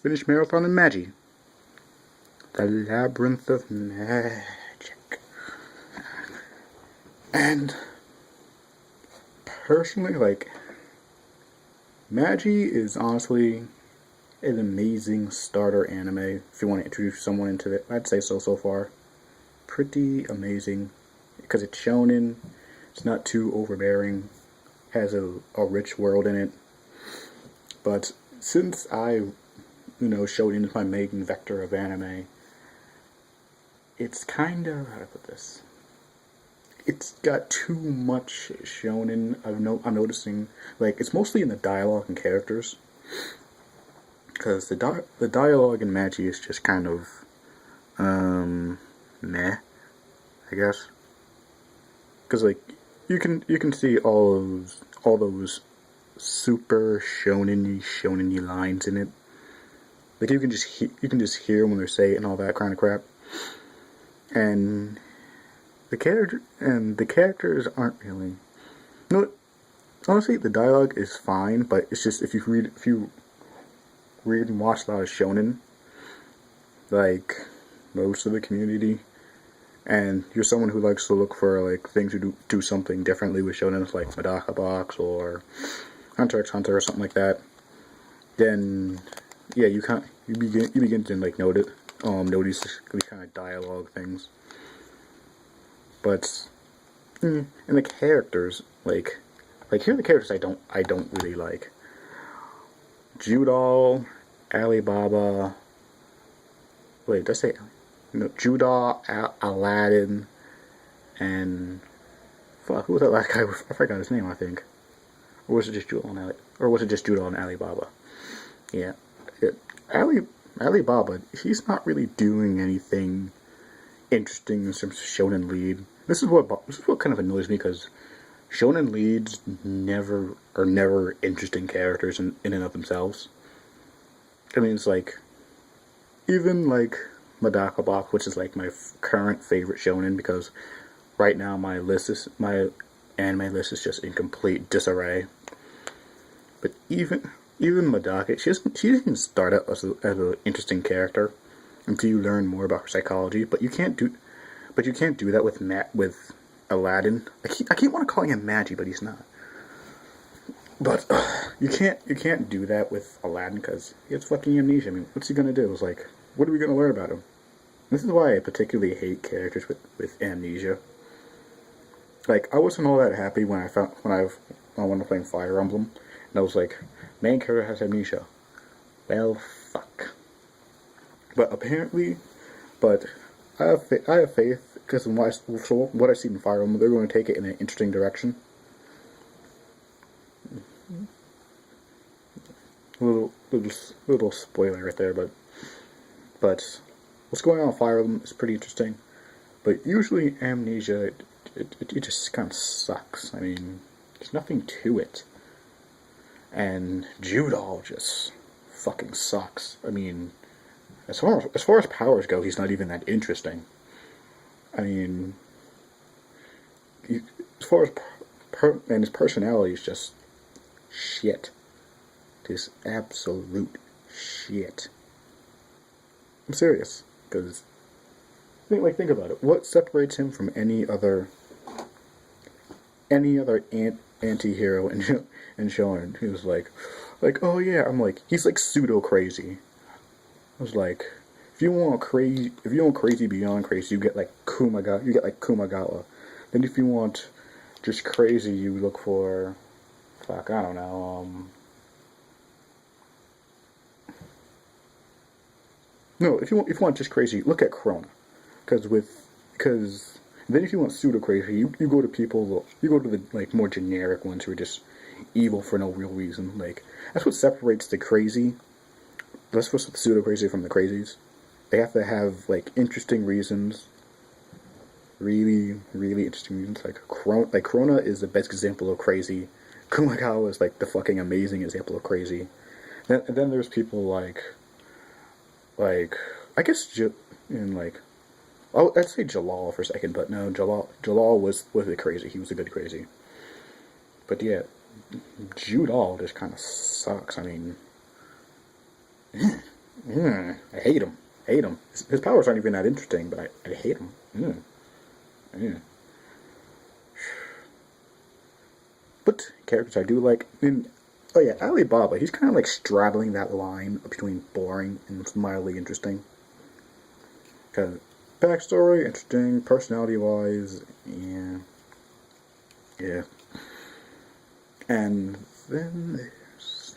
Finish marathon in Magi. The Labyrinth of Magic. And personally, like, Magi is honestly an amazing starter anime. If you want to introduce someone into it, I'd say so far. Pretty amazing. Because it's shonen, it's not too overbearing, has a rich world in it. But since shonen is my main vector of anime, it's kind of, how to put this? It's got too much shonen. I'm noticing, like, it's mostly in the dialogue and characters. Because the dialogue in Magi is just kind of, meh, I guess. Because, like, you can see all those super shonen-y lines in it. Like, you can just hear when they're saying all that kind of crap. And the characters aren't really. No, honestly, the dialogue is fine, but it's just if you read and watch a lot of shonen, like most of the community, and you're someone who likes to look for like things to do something differently with shonen, like Medaka Box or Hunter x Hunter or something like that, then yeah, you begin to like notice these kind of dialogue things. But and the characters, like here are the characters I don't really like. Judal, Alibaba. Wait, did I say no? Judal, Aladdin, and fuck, who was that last guy? I forgot his name. I think, or was it just Judal and Alibaba? Yeah, Alibaba. He's not really doing anything interesting in terms of shonen lead. This is what kind of annoys me, because shonen leads are never interesting characters in and of themselves. I mean, it's like even like Medaka Box, which is like my current favorite shonen, because right now my anime list is just in complete disarray. But even Medaka, she doesn't start out as an interesting character until you learn more about her psychology. But you can't do that with Aladdin. I keep want to call him Magi, but he's not. But you can't do that with Aladdin because he has fucking amnesia. I mean, what's he gonna do? It's like, what are we gonna learn about him? This is why I particularly hate characters with amnesia. Like, I wasn't all that happy when I went to playing Fire Emblem, and I was like, main character has amnesia. Well, fuck. But apparently, I have faith, because what I see in Fire Emblem, they're going to take it in an interesting direction. Little spoiler right there, but what's going on in Fire Emblem is pretty interesting. But usually amnesia, it just kind of sucks. I mean, there's nothing to it. And Judal just fucking sucks. I mean, as far as powers go, he's not even that interesting. I mean, as far as and his personality is just shit. Just absolute shit. I'm serious, because think about it. What separates him from any other anti-hero in shonen? He was like, oh yeah, I'm like, he's like pseudo crazy. I was like, if you want crazy beyond crazy, you get like Kumagawa. Then if you want just crazy, you look for, fuck, I don't know, no, if you want just crazy, look at Krona. Because then if you want pseudo crazy, you go to the like more generic ones who are just evil for no real reason. Like, that's what separates the crazy. That's what's the pseudo crazy from the crazies. They have to have like interesting reasons. Really, really interesting reasons. Like Krona is the best example of crazy. Kumagawa is like the fucking amazing example of crazy. And then there's people like I guess I'd say Jalal for a second, but no, Jalal was a crazy. He was a good crazy. But yeah, Judal just kind of sucks. I mean, I hate him. Hate him. His powers aren't even that interesting, but I hate him. But characters I do like. Oh yeah, Alibaba. He's kind of like straddling that line between boring and mildly interesting. Because backstory, interesting. Personality-wise, yeah. Yeah. And then there's,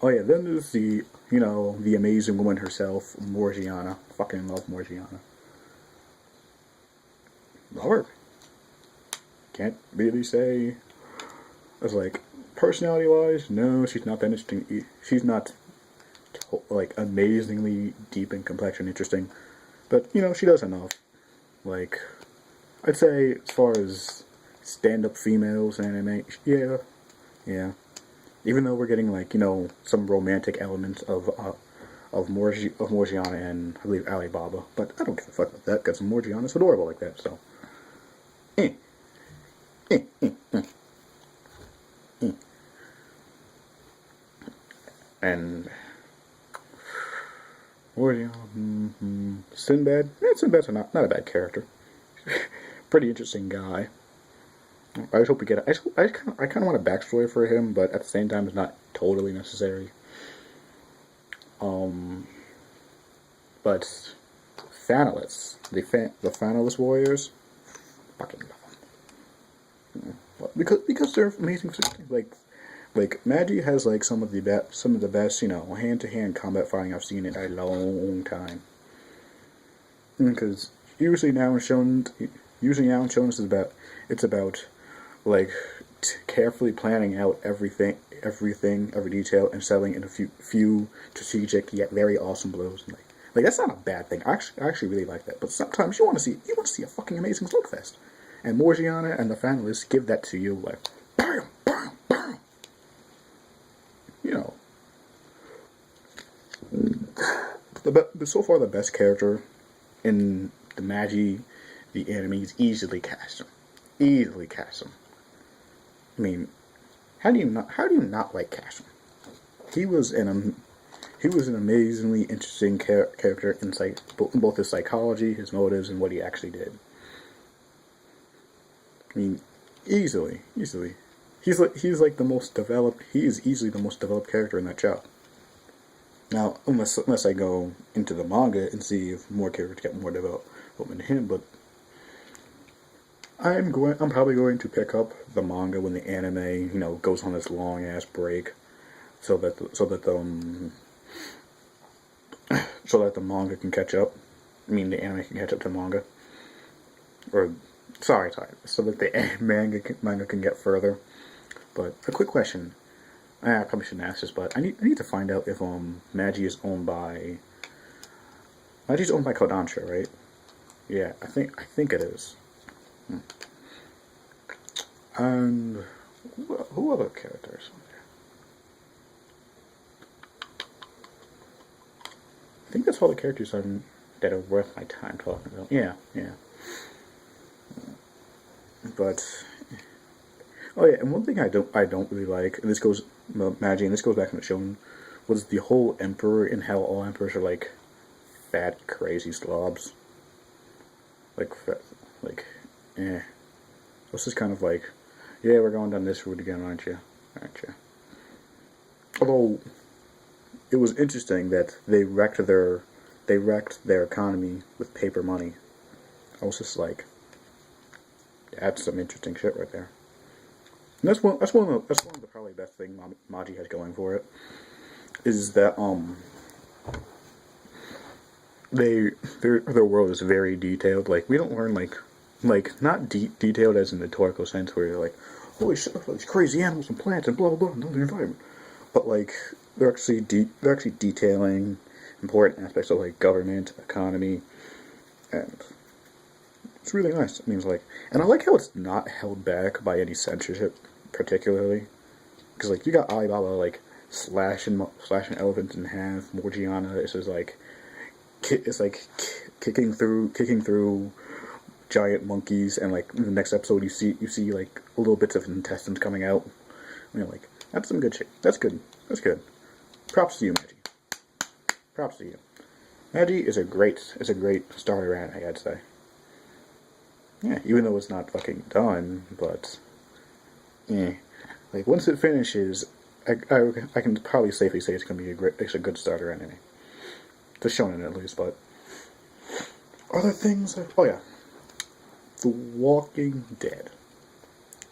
oh yeah, then there's the amazing woman herself, Morgiana. Fucking love Morgiana. Love her. Can't really say. It's like, personality-wise, no, she's not that interesting. She's not, like, amazingly deep in complexion interesting. But, she does enough. Like, I'd say, as far as stand-up females in anime, yeah. Even though we're getting, like, some romantic elements of Morgiana and, I believe, Alibaba. But I don't give a fuck about that, because Morgiana's adorable like that, so. Eh. And Sinbad. Sinbad's not a bad character. Pretty interesting guy. I just hope we get. I kind of want a backstory for him, but at the same time, it's not totally necessary. But Fanalists, the Fanalist warriors, fucking love them. Because they're amazing. Like Magi has like some of the best hand-to-hand combat fighting I've seen in a long time. Because usually now in shonen it's about like carefully planning out every detail and settling in a few strategic yet very awesome blows. Like that's not a bad thing. I actually really like that. But sometimes you want to see a fucking amazing slugfest, and Morgiana and the Fanalists give that to you like bam, bam, bam. So far the best character in the Magi, the anime, is easily Casham. I mean, how do you not like Casham? He was an amazingly interesting character in both his psychology, his motives, and what he actually did. I mean, easily. He's like the most developed. He is easily the most developed character in that show. Now, unless I go into the manga and see if more characters get more development in him, but I'm probably going to pick up the manga when the anime, goes on this long ass break, so that the manga can catch up. I mean, the anime can catch up to the manga. Or, sorry, so that the manga can get further. But a quick question. I probably shouldn't ask this, but I need to find out if Magi is owned by Kodansha, right? Yeah, I think it is. And who other characters on there? I think that's all the characters that are worth my time talking about. Yeah. But oh yeah, and one thing I don't really like, and this goes Magi, and this goes back in the shonen, was the whole emperor and how all emperors are like fat, crazy slobs. This is kind of like, yeah, we're going down this route again, aren't you? Although it was interesting that they wrecked their economy with paper money. I was just like, that's some interesting shit right there. And that's one of the probably best thing Magi has going for it, is that their world is very detailed. Like we don't learn like not detailed as in the Toriko sense where you're like, holy shit, these crazy animals and plants and blah blah blah and the environment. But like they're actually detailing important aspects of like government, economy, and it's really nice. I mean, and I like how it's not held back by any censorship, particularly, because like you got Alibaba like slashing elephants in half. Morgiana is like kicking through giant monkeys, and like in the next episode you see like little bits of intestines coming out. Like that's some good shit. That's good. props to you, Magi. Props to you. Magi is a great starter anime, I'd say. Yeah, even though it's not fucking done, but yeah, like once it finishes, I can probably safely say it's gonna be it's a good starter anime. The shonen at least, but other things. Oh yeah, The Walking Dead.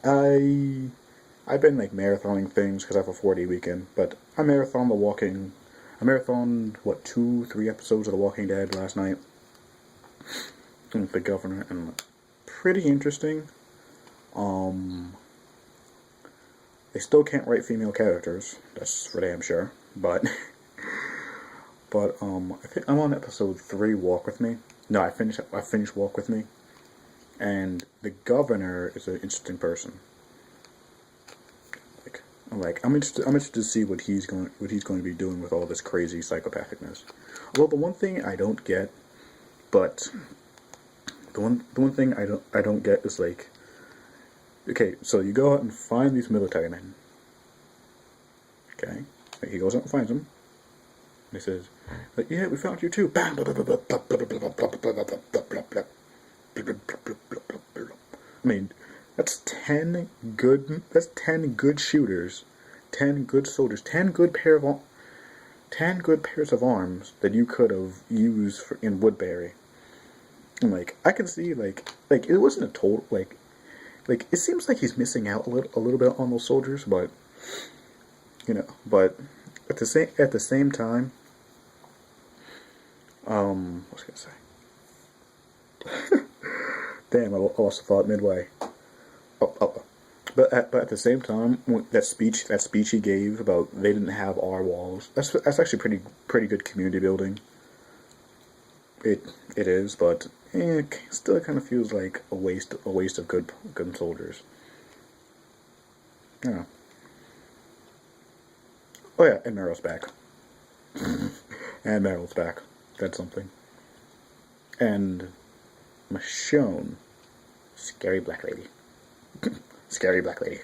I've been like marathoning things because I have a 4-day weekend, but I marathoned what 2-3 episodes of The Walking Dead last night. And the governor, and pretty interesting. They still can't write female characters. That's for damn sure. But I think I'm on episode 3. Walk with Me. No, I finished Walk with Me, and the governor is an interesting person. I'm interested to see what he's going to be doing with all this crazy psychopathicness. Although the one thing I don't get, but the one thing I don't get is like, okay, so you go out and find these military men. Okay, he goes out and finds them. And he says, like, yeah, we found you too. Bam, I mean, that's 10 good shooters, 10 good soldiers, 10 good pairs of arms that you could have used in Woodbury. And like, I can see like it wasn't a total like it seems like he's missing out a little bit on those soldiers, but at the same time, what was I gonna say? Damn, I lost the thought midway. But at the same time, that speech he gave about they didn't have our walls. That's actually pretty good community building. It is, but it still kind of feels like a waste of good soldiers. Yeah. Oh yeah, and Meryl's back. And Meryl's back. That's something. And Michonne, scary black lady. Scary black lady.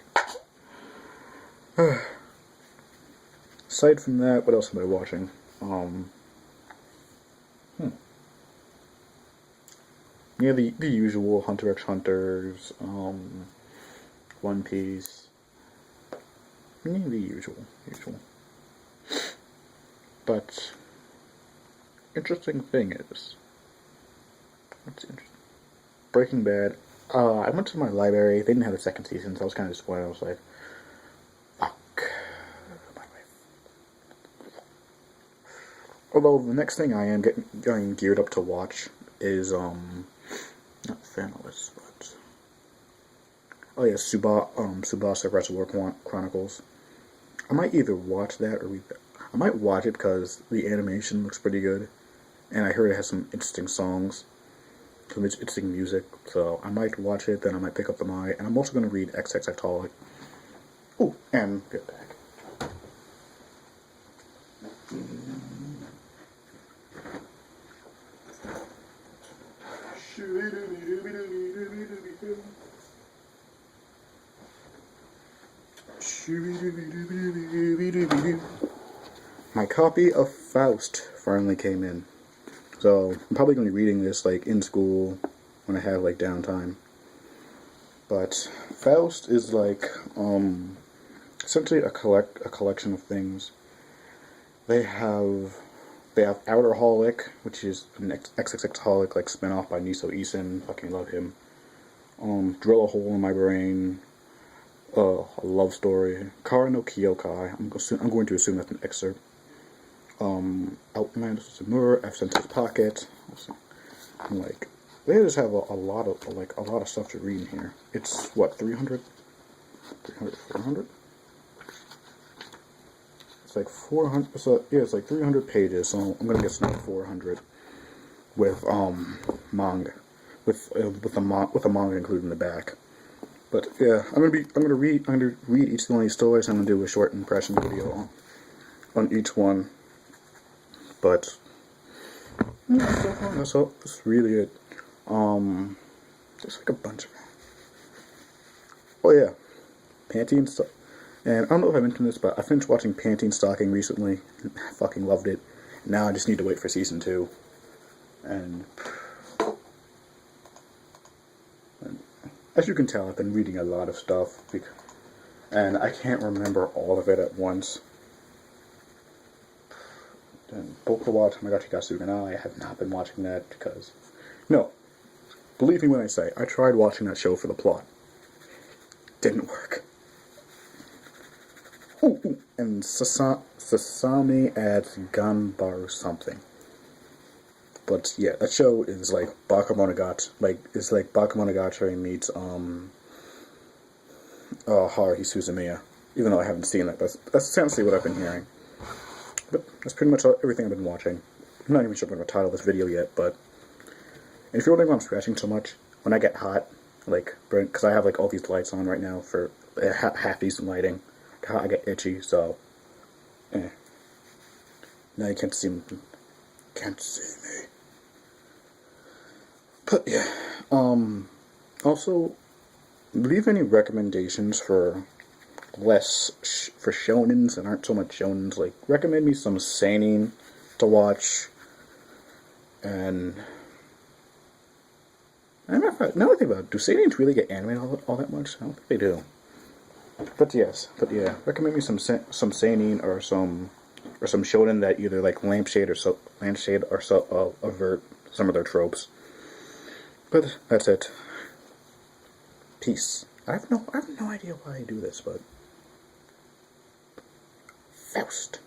Aside from that, what else am I watching? Yeah, the usual Hunter x Hunters, One Piece. Yeah, the usual. But interesting thing is, what's interesting? Breaking Bad. I went to my library. They didn't have the second season, so I was kind of disappointed. I was like, fuck. Although the next thing I am getting geared up to watch is not Thanos, but oh yeah, Tsubasa Reservoir Chronicles. I might either watch that or read that. I might watch it because the animation looks pretty good, and I heard it has some interesting songs, some interesting music. So I might watch it. Then I might pick up the Magi, and I'm also going to read XXXHolic. Oh, and get back. My copy of Faust finally came in. So I'm probably going to be reading this like in school when I have like downtime. But Faust is like essentially a collection of things. They have Outerholic, which is an XXXHolic like spinoff by Niso Eason. Fucking love him. Drill a Hole in My Brain. A love story. Kara no Kyokai. I'm going to assume that's an excerpt. Outlander Samura, F Sense's Pocket. Like, they just have a lot of stuff to read in here. It's what, 300? 400? It's like 400. So yeah, it's like 300 pages. So I'm gonna get some 400 with manga, with the manga included in the back. But yeah, I'm gonna read each one of these stories. I'm gonna do a short impression video on each one. But that's all. That's really it. There's like a bunch of. Oh yeah, Panty and And I don't know if I mentioned this, but I finished watching Panting Stocking recently. I fucking loved it. Now I just need to wait for season 2. And as you can tell, I've been reading a lot of stuff, and I can't remember all of it at once. And Boku Watch Monogatari and I have not been watching that because... No, believe me when I say, I tried watching that show for the plot. Didn't work. Ooh, and Sasami adds Ganbaru something. But yeah, that show is like Bakemonogatari, Bakemonogatari meets Haruhi Suzumiya. Even though I haven't seen it, that's essentially what I've been hearing. But that's pretty much everything I've been watching. I'm not even sure what I'm going to title this video yet, but if you're wondering why I'm scratching so much, when I get hot, like, because I have like all these lights on right now for half decent lighting, I get itchy, so, Now you can't see me. Can't see me. But yeah, also, leave any recommendations for for shonens that aren't so much shonens. Like, recommend me some seinen to watch. And now I think about it, do seinens really get animated all that much? I don't think they do. But yeah, recommend me some seinen or some shonen that either like lampshade or avert some of their tropes. But that's it. Peace. I have no idea why I do this, but Faust.